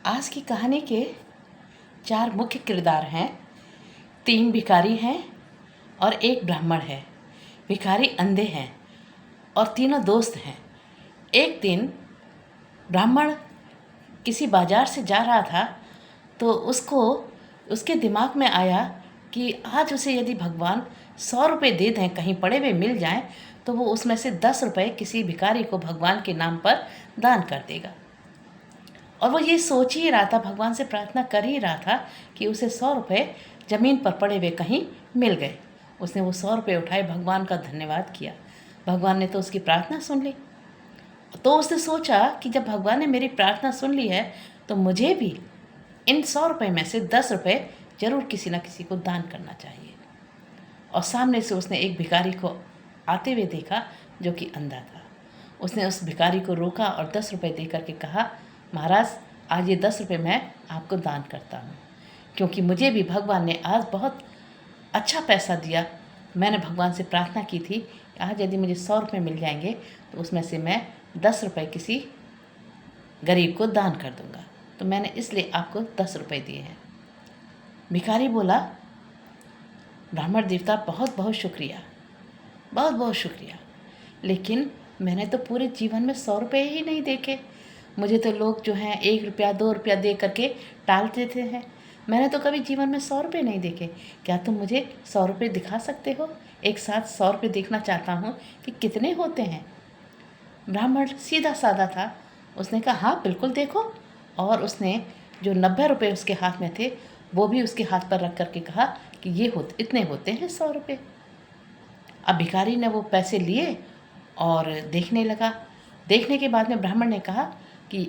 आज की कहानी के 4 मुख्य किरदार हैं। 3 भिखारी हैं और 1 ब्राह्मण है। भिखारी अंधे हैं और तीनों दोस्त हैं। एक दिन ब्राह्मण किसी बाजार से जा रहा था तो उसके दिमाग में आया कि आज उसे यदि भगवान 100 रुपये दे दें, कहीं पड़े हुए मिल जाएं, तो वो उसमें से 10 रुपये किसी भिखारी को भगवान के नाम पर दान कर देगा। और वो ये सोच ही रहा था, भगवान से प्रार्थना कर ही रहा था कि उसे 100 रुपये ज़मीन पर पड़े हुए कहीं मिल गए। उसने वो 100 रुपये उठाए, भगवान का धन्यवाद किया। भगवान ने तो उसकी प्रार्थना सुन ली। तो उसने सोचा कि जब भगवान ने मेरी प्रार्थना सुन ली है तो मुझे भी इन 100 रुपये में से 10 रुपये जरूर किसी न किसी को दान करना चाहिए। और सामने से उसने एक भिखारी को आते हुए देखा जो कि अंधा था। उसने उस भिखारी को रोका और 10 रुपये दे करके कहा, महाराज, आज ये 10 रुपये मैं आपको दान करता हूँ, क्योंकि मुझे भी भगवान ने आज बहुत अच्छा पैसा दिया। मैंने भगवान से प्रार्थना की थी कि आज यदि मुझे 100 रुपये मिल जाएंगे तो उसमें से मैं 10 रुपये किसी गरीब को दान कर दूँगा, तो मैंने इसलिए आपको 10 रुपये दिए हैं। भिखारी बोला, ब्राह्मण देवता, बहुत बहुत शुक्रिया, बहुत बहुत शुक्रिया, लेकिन मैंने तो पूरे जीवन में 100 रुपये ही नहीं देखे। मुझे तो लोग जो हैं 1 रुपया 2 रुपया दे करके टाल देते हैं। मैंने तो कभी जीवन में 100 रुपये नहीं देखे। क्या तुम मुझे 100 रुपये दिखा सकते हो? एक साथ 100 रुपये देखना चाहता हूँ कि कितने होते हैं। ब्राह्मण सीधा साधा था। उसने कहा, हाँ बिल्कुल देखो। और उसने जो 90 रुपये उसके हाथ में थे वो भी उसके हाथ पर रख करके कहा कि इतने होते हैं 100 रुपये। अब भिखारी ने वो पैसे लिए और देखने लगा। देखने के बाद में ब्राह्मण ने कहा कि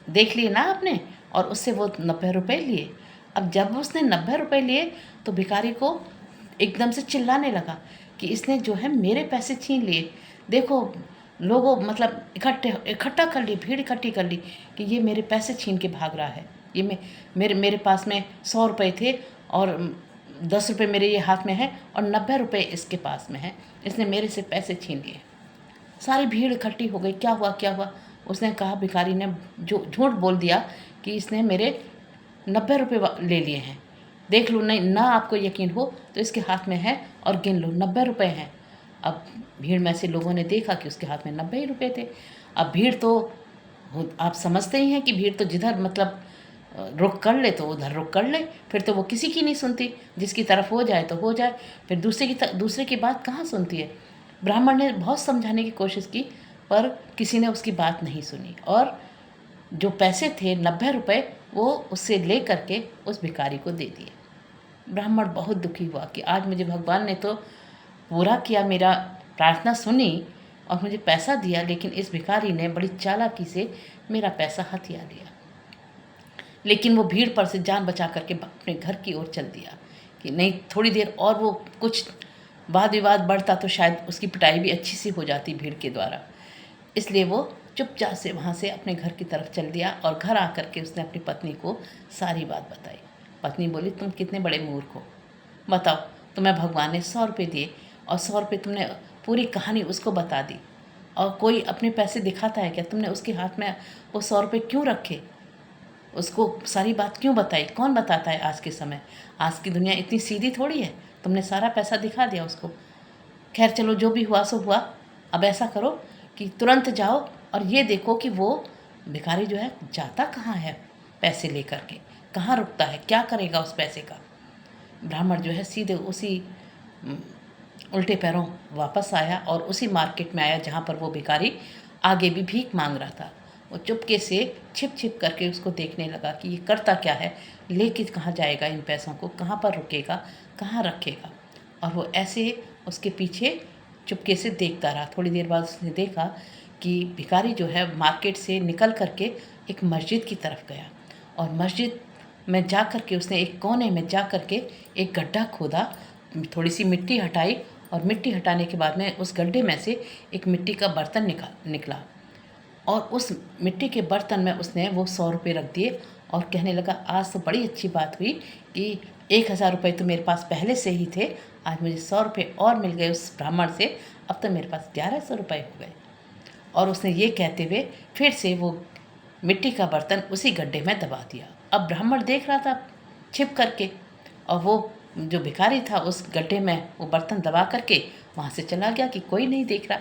देख लिए ना आपने, और उससे वो 90 रुपये लिए। अब जब उसने 90 रुपये लिए तो भिखारी को एकदम से चिल्लाने लगा कि इसने जो है मेरे पैसे छीन लिए। देखो लोगों, मतलब इकट्ठा कर ली, भीड़ इकट्ठी कर ली कि ये मेरे पैसे छीन के भाग रहा है। ये मेरे पास में 100 रुपये थे और 10 रुपये मेरे ये हाथ में है और 90 रुपये इसके पास में है। इसने मेरे से पैसे छीन लिए। सारी भीड़ इकट्ठी हो गई। क्या हुआ क्या हुआ? उसने कहा, भिखारी ने जो झूठ बोल दिया कि इसने मेरे 90 रुपये ले लिए हैं। देख लो, नहीं ना आपको यकीन हो तो इसके हाथ में है और गिन लो, 90 रुपये हैं। अब भीड़ में से लोगों ने देखा कि उसके हाथ में 90 ही रुपये थे। अब भीड़ तो आप समझते ही हैं कि भीड़ तो जिधर मतलब रुक कर ले तो उधर रुक कर ले, फिर तो वो किसी की नहीं सुनती। जिसकी तरफ हो जाए तो हो जाए, फिर दूसरे की बात कहाँ सुनती है। ब्राह्मण ने बहुत समझाने की कोशिश की पर किसी ने उसकी बात नहीं सुनी और जो पैसे थे 90 रुपये वो उससे ले करके उस भिखारी को दे दिए। ब्राह्मण बहुत दुखी हुआ कि आज मुझे भगवान ने तो पूरा किया, मेरा प्रार्थना सुनी और मुझे पैसा दिया, लेकिन इस भिखारी ने बड़ी चालाकी से मेरा पैसा हथिया लिया। लेकिन वो भीड़ पर से जान बचा करके अपने घर की ओर चल दिया कि नहीं, थोड़ी देर और वो कुछ वाद विवाद बढ़ता तो शायद उसकी पिटाई भी अच्छी सी हो जाती भीड़ के द्वारा। इसलिए वो चुपचाप से वहाँ से अपने घर की तरफ चल दिया और घर आकर के उसने अपनी पत्नी को सारी बात बताई। पत्नी बोली, तुम कितने बड़े मूर्ख हो, बताओ, तुम्हें भगवान ने 100 रुपये दिए और 100 रुपये तुमने पूरी कहानी उसको बता दी, और कोई अपने पैसे दिखाता है क्या? तुमने उसके हाथ में वो 100 रुपये क्यों रखे? उसको सारी बात क्यों बताई? कौन बताता है आज के समय? आज की दुनिया इतनी सीधी थोड़ी है। तुमने सारा पैसा दिखा दिया उसको। खैर चलो, जो भी हुआ सो हुआ। अब ऐसा करो कि तुरंत जाओ और ये देखो कि वो भिखारी जो है जाता कहाँ है, पैसे लेकर के कहाँ रुकता है, क्या करेगा उस पैसे का। ब्राह्मण जो है सीधे उसी उल्टे पैरों वापस आया और उसी मार्केट में आया जहाँ पर वो भिखारी आगे भी भीख मांग रहा था। वो चुपके से छिप करके उसको देखने लगा कि ये करता क्या है, लेके कहाँ जाएगा इन पैसों को, कहाँ पर रुकेगा, कहाँ रखेगा। और वो ऐसे उसके पीछे चुपके से देखता रहा। थोड़ी देर बाद उसने देखा कि भिखारी जो है मार्केट से निकल करके एक मस्जिद की तरफ गया और मस्जिद में जा कर के उसने एक कोने में जा कर के एक गड्ढा खोदा, थोड़ी सी मिट्टी हटाई और मिट्टी हटाने के बाद में उस गड्ढे में से एक मिट्टी का बर्तन निकला और उस मिट्टी के बर्तन में उसने वो 100 रुपये रख दिए और कहने लगा, आज तो बड़ी अच्छी बात हुई कि 1000 रुपये तो मेरे पास पहले से ही थे, आज मुझे 100 रुपये और मिल गए उस ब्राह्मण से, अब तो मेरे पास 1100 रुपये हो गए। और उसने ये कहते हुए फिर से वो मिट्टी का बर्तन उसी गड्ढे में दबा दिया। अब ब्राह्मण देख रहा था छिप करके, और वो जो भिखारी था उस गड्ढे में वो बर्तन दबा करके वहाँ से चला गया कि कोई नहीं देख रहा।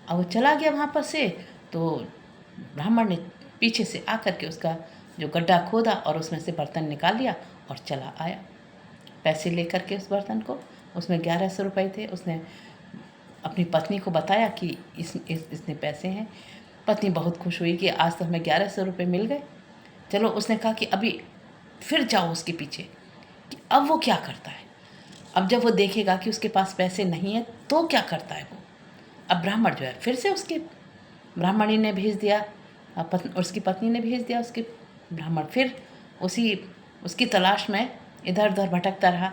अब वो चला गया वहाँ पर से, तो ब्राह्मण ने पीछे से आकर के उसका जो गड्ढा खोदा और उसमें से बर्तन निकाल लिया और चला आया पैसे लेकर के उस बर्तन को। उसमें 1100 रुपये थे। उसने अपनी पत्नी को बताया कि इसने पैसे हैं। पत्नी बहुत खुश हुई कि आज तो हमें 1100 रुपये मिल गए। चलो, उसने कहा कि अभी फिर जाओ उसके पीछे कि अब वो क्या करता है। अब जब वो देखेगा कि उसके पास पैसे नहीं है तो क्या करता है वो। अब ब्राह्मण जो है फिर से उसके ब्राह्मणी ने भेज दिया, उसकी पत्नी ने भेज दिया उसके ब्राह्मण फिर उसकी तलाश में इधर उधर भटकता रहा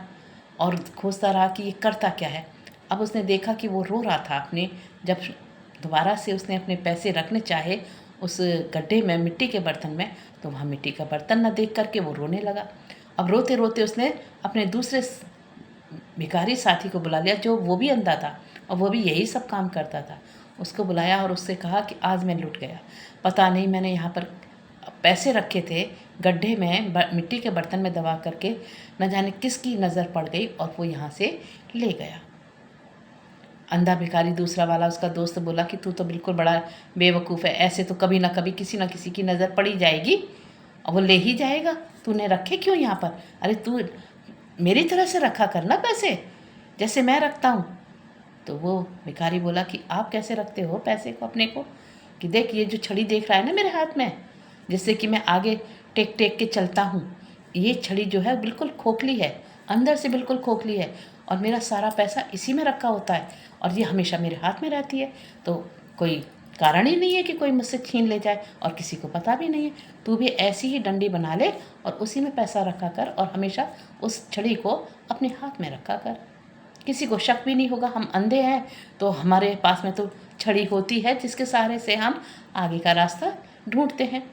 और खोजता रहा कि ये करता क्या है। अब उसने देखा कि वो रो रहा था जब दोबारा से उसने अपने पैसे रखने चाहे उस गड्ढे में मिट्टी के बर्तन में, तो वहाँ मिट्टी का बर्तन न देख करके वो रोने लगा। अब रोते रोते उसने अपने दूसरे भिखारी साथी को बुला लिया जो वो भी अंधा था और वो भी यही सब काम करता था। उसको बुलाया और उससे कहा कि आज मैं लुट गया, पता नहीं मैंने यहाँ पर पैसे रखे थे गड्ढे में मिट्टी के बर्तन में दबा करके, न जाने किसकी नज़र पड़ गई और वो यहाँ से ले गया। अंधा भिखारी दूसरा वाला उसका दोस्त बोला कि तू तो बिल्कुल बड़ा बेवकूफ़ है, ऐसे तो कभी ना कभी किसी न किसी की नज़र पड़ी जाएगी और वो ले ही जाएगा, तूने रखे क्यों यहाँ पर। अरे तू मेरी तरह से रखा करना पैसे जैसे मैं रखता हूँ। तो वो भिखारी बोला कि आप कैसे रखते हो पैसे को अपने को, कि देख ये जो छड़ी देख रहा है ना मेरे हाथ में, जिससे कि मैं आगे टेक टेक के चलता हूँ, ये छड़ी जो है बिल्कुल खोखली है, अंदर से बिल्कुल खोखली है और मेरा सारा पैसा इसी में रखा होता है और ये हमेशा मेरे हाथ में रहती है। तो कोई कारण ही नहीं है कि कोई मुझसे छीन ले जाए और किसी को पता भी नहीं है। तू भी ऐसी ही डंडी बना ले और उसी में पैसा रखा कर और हमेशा उस छड़ी को अपने हाथ में रखा कर, किसी को शक भी नहीं होगा। हम अंधे हैं तो हमारे पास में तो छड़ी होती है जिसके सहारे से हम आगे का रास्ता ढूंढते हैं।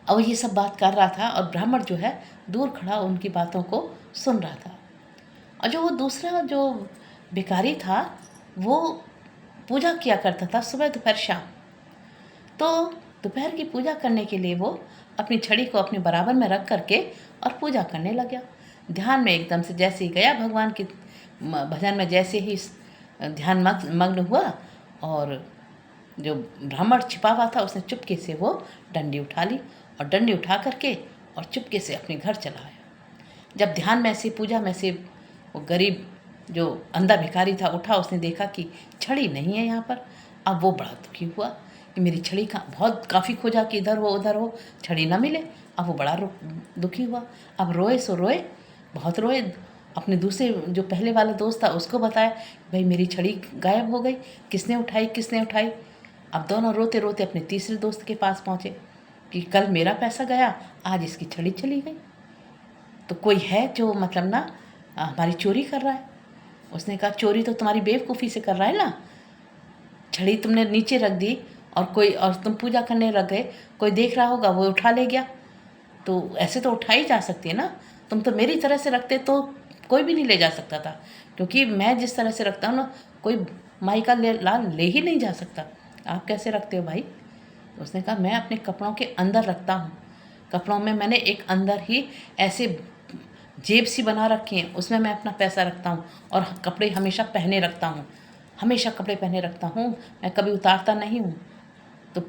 और ये सब बात कर रहा था और ब्राह्मण जो है दूर खड़ा उनकी बातों को सुन रहा था। और जो वो दूसरा जो भिखारी था वो पूजा किया करता था सुबह दोपहर शाम। तो दोपहर की पूजा करने के लिए वो अपनी छड़ी को अपने बराबर में रख करके और पूजा करने लग गया। ध्यान में एकदम से जैसे ही गया भगवान के भजन में, जैसे ही ध्यान मग्न हुआ और जो ब्राह्मण छिपा हुआ था उसने चुपके से वो डंडी उठा ली और डंडी उठा करके और चुपके से अपने घर चला आया। जब ध्यान में से पूजा में से वो गरीब जो अंधा भिखारी था उठा, उसने देखा कि छड़ी नहीं है यहाँ पर। अब वो बड़ा दुखी हुआ कि मेरी छड़ी का बहुत काफ़ी खोजा कि इधर हो उधर हो, छड़ी ना मिले। अब वो बड़ा दुखी हुआ। अब रोए सो रोए, बहुत रोए। अपने दूसरे जो पहले वाला दोस्त था उसको बताया भाई मेरी छड़ी गायब हो गई, किसने उठाई किसने उठाई। अब दोनों रोते रोते अपने तीसरे दोस्त के पास पहुँचे कि कल मेरा पैसा गया, आज इसकी छड़ी चली गई, तो कोई है जो मतलब ना हमारी चोरी कर रहा है। उसने कहा चोरी तो तुम्हारी बेवकूफ़ी से कर रहा है ना, छड़ी तुमने नीचे रख दी और तुम पूजा करने लग गए, कोई देख रहा होगा वो उठा ले गया, तो ऐसे तो उठाई जा सकती है ना। तुम तो मेरी तरह से रखते तो कोई भी नहीं ले जा सकता था, क्योंकि मैं जिस तरह से रखता हूँ ना कोई माई का लाल ले ही नहीं जा सकता। आप कैसे रखते हो भाई। तो उसने कहा मैं अपने कपड़ों के अंदर रखता हूँ, कपड़ों में मैंने एक अंदर ही ऐसे जेब सी बना रखी है, उसमें मैं अपना पैसा रखता हूँ और कपड़े हमेशा पहने रखता हूँ, हमेशा कपड़े पहने रखता हूँ, मैं कभी उतारता नहीं हूँ, तो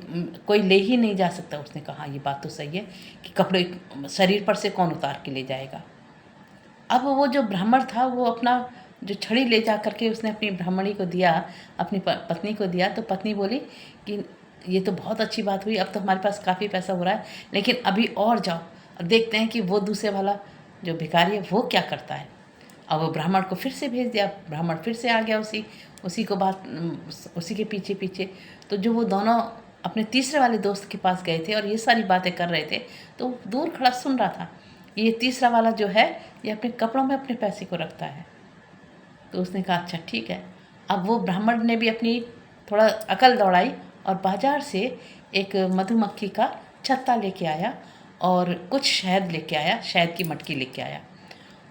कोई ले ही नहीं जा सकता। उसने कहा हाँ ये बात तो सही है कि कपड़े शरीर पर से कौन उतार के ले जाएगा। अब वो जो ब्राह्मण था वो अपना जो छड़ी ले जा करके उसने अपनी ब्राह्मणी को दिया, अपनी पत्नी को दिया। तो पत्नी बोली कि ये तो बहुत अच्छी बात हुई, अब तो हमारे पास काफ़ी पैसा हो रहा है, लेकिन अभी और जाओ और देखते हैं कि वो दूसरे वाला जो भिखारी है वो क्या करता है। अब वो ब्राह्मण को फिर से भेज दिया, ब्राह्मण फिर से आ गया उसी के पीछे पीछे। तो जो वो दोनों अपने तीसरे वाले दोस्त के पास गए थे और ये सारी बातें कर रहे थे, तो दूर खड़ा सुन रहा था। ये तीसरा वाला जो है ये अपने कपड़ों में अपने पैसे को रखता है। तो उसने कहा अच्छा ठीक है। अब वो ब्राह्मण ने भी अपनी थोड़ा अकल दौड़ाई और बाज़ार से एक मधुमक्खी का छत्ता लेके आया और कुछ शहद लेके आया, शहद की मटकी लेके आया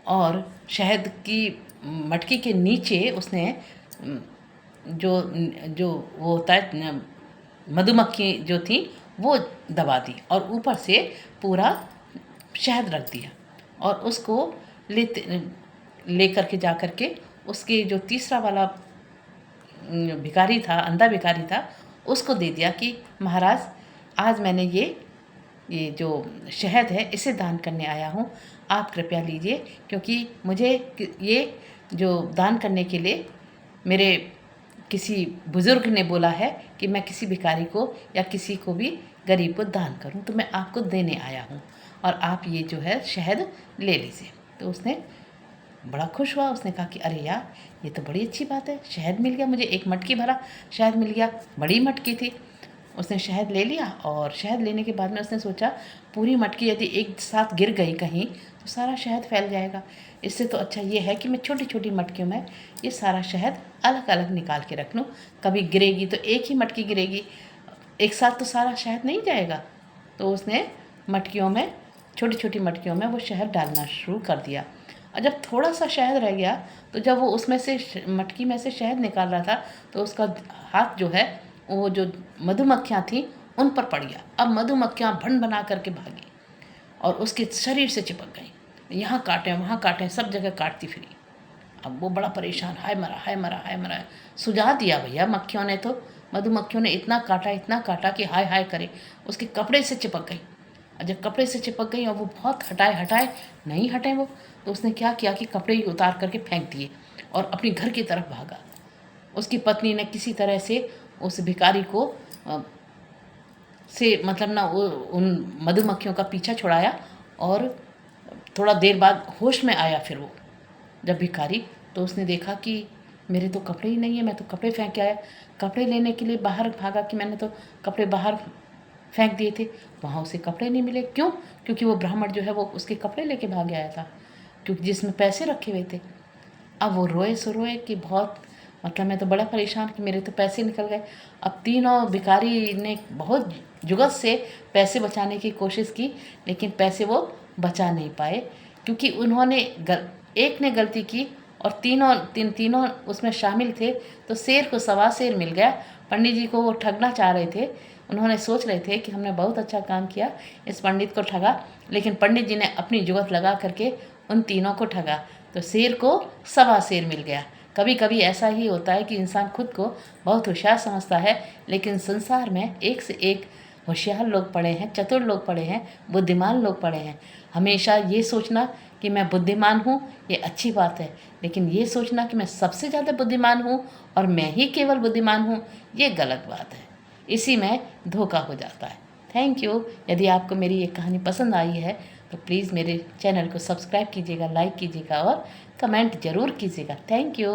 और शहद की मटकी के नीचे उसने जो जो वो होता है मधुमक्खी जो थी वो दबा दी और ऊपर से पूरा शहद रख दिया और उसको ले करके जा करके उसके जो तीसरा वाला भिखारी था, अंधा भिखारी था, उसको दे दिया कि महाराज आज मैंने ये जो शहद है इसे दान करने आया हूँ, आप कृपया लीजिए, क्योंकि मुझे ये जो दान करने के लिए मेरे किसी बुज़ुर्ग ने बोला है कि मैं किसी भिखारी को या किसी को भी गरीब को दान करूं, तो मैं आपको देने आया हूं और आप ये जो है शहद ले लीजिए। तो उसने बड़ा खुश हुआ, उसने कहा कि अरे यार ये तो बड़ी अच्छी बात है, शहद मिल गया मुझे, एक मटकी भरा शहद मिल गया, बड़ी मटकी थी। उसने शहद ले लिया और शहद लेने के बाद में उसने सोचा पूरी मटकी यदि एक साथ गिर गई कहीं तो सारा शहद फैल जाएगा, इससे तो अच्छा ये है कि मैं छोटी छोटी मटकियों में ये सारा शहद अलग अलग निकाल के रख लूँ, कभी गिरेगी तो एक ही मटकी गिरेगी, एक साथ तो सारा शहद नहीं जाएगा। तो उसने मटकियों में, छोटी छोटी मटकियों में वो शहद डालना शुरू कर दिया और जब थोड़ा सा शहद रह गया तो जब वो उसमें से मटकी में से शहद निकाल रहा था तो उसका हाथ जो है वो जो मधुमक्खियाँ थीं उन पर पड़ गया। अब मधुमक्खियाँ भंड बना करके भागी और उसके शरीर से चिपक गई, यहाँ काटें वहाँ काटें, सब जगह काटती फिरी। अब वो बड़ा परेशान, हाय मरा हाय मरा हाय मरा। सुझा दिया भैया मक्खियों ने, तो मधुमक्खियों ने इतना काटा कि हाय हाय करे, उसके कपड़े से चिपक गई। और जब कपड़े से चिपक गई और वो बहुत हटाए नहीं हटे वो, तो उसने क्या किया कि कपड़े ही उतार करके फेंक दिए और अपने घर की तरफ भागा। उसकी पत्नी ने किसी तरह से उस भिखारी को मतलब ना उन मधुमक्खियों का पीछा छुड़ाया और थोड़ा देर बाद होश में आया फिर वो जब भिखारी, तो उसने देखा कि मेरे तो कपड़े ही नहीं है, मैं तो कपड़े फेंक के आया। कपड़े लेने के लिए बाहर भागा कि मैंने तो कपड़े बाहर फेंक दिए थे, वहाँ उसे कपड़े नहीं मिले। क्यों? क्योंकि वो ब्राह्मण जो है वो उसके कपड़े लेके भाग आया था, क्योंकि जिसमें पैसे रखे हुए थे। अब वो रोए सो रोए कि बहुत, मतलब मैं तो बड़ा परेशान कि मेरे तो पैसे निकल गए। अब तीनों भिखारी ने बहुत जुगत से पैसे बचाने की कोशिश की, लेकिन पैसे वो बचा नहीं पाए, क्योंकि उन्होंने एक ने गलती की और तीनों उसमें शामिल थे। तो शेर को सवा शेर मिल गया। पंडित जी को वो ठगना चाह रहे थे, उन्होंने सोच रहे थे कि हमने बहुत अच्छा काम किया, इस पंडित को ठगा, लेकिन पंडित जी ने अपनी जुगत लगा करके उन तीनों को ठगा, तो शेर को सवा शेर मिल गया। कभी कभी ऐसा ही होता है कि इंसान खुद को बहुत होशियार समझता है, लेकिन संसार में एक से एक होशियार लोग पड़े हैं, चतुर लोग पड़े हैं, बुद्धिमान लोग पड़े हैं। हमेशा ये सोचना कि मैं बुद्धिमान हूँ ये अच्छी बात है, लेकिन ये सोचना कि मैं सबसे ज़्यादा बुद्धिमान हूँ और मैं ही केवल बुद्धिमान हूँ, ये गलत बात है। इसी में धोखा हो जाता है। Thank you. यदि आपको मेरी ये कहानी पसंद आई है तो प्लीज़ मेरे चैनल को सब्सक्राइब कीजिएगा, लाइक कीजिएगा और कमेंट ज़रूर कीजिएगा। Thank you.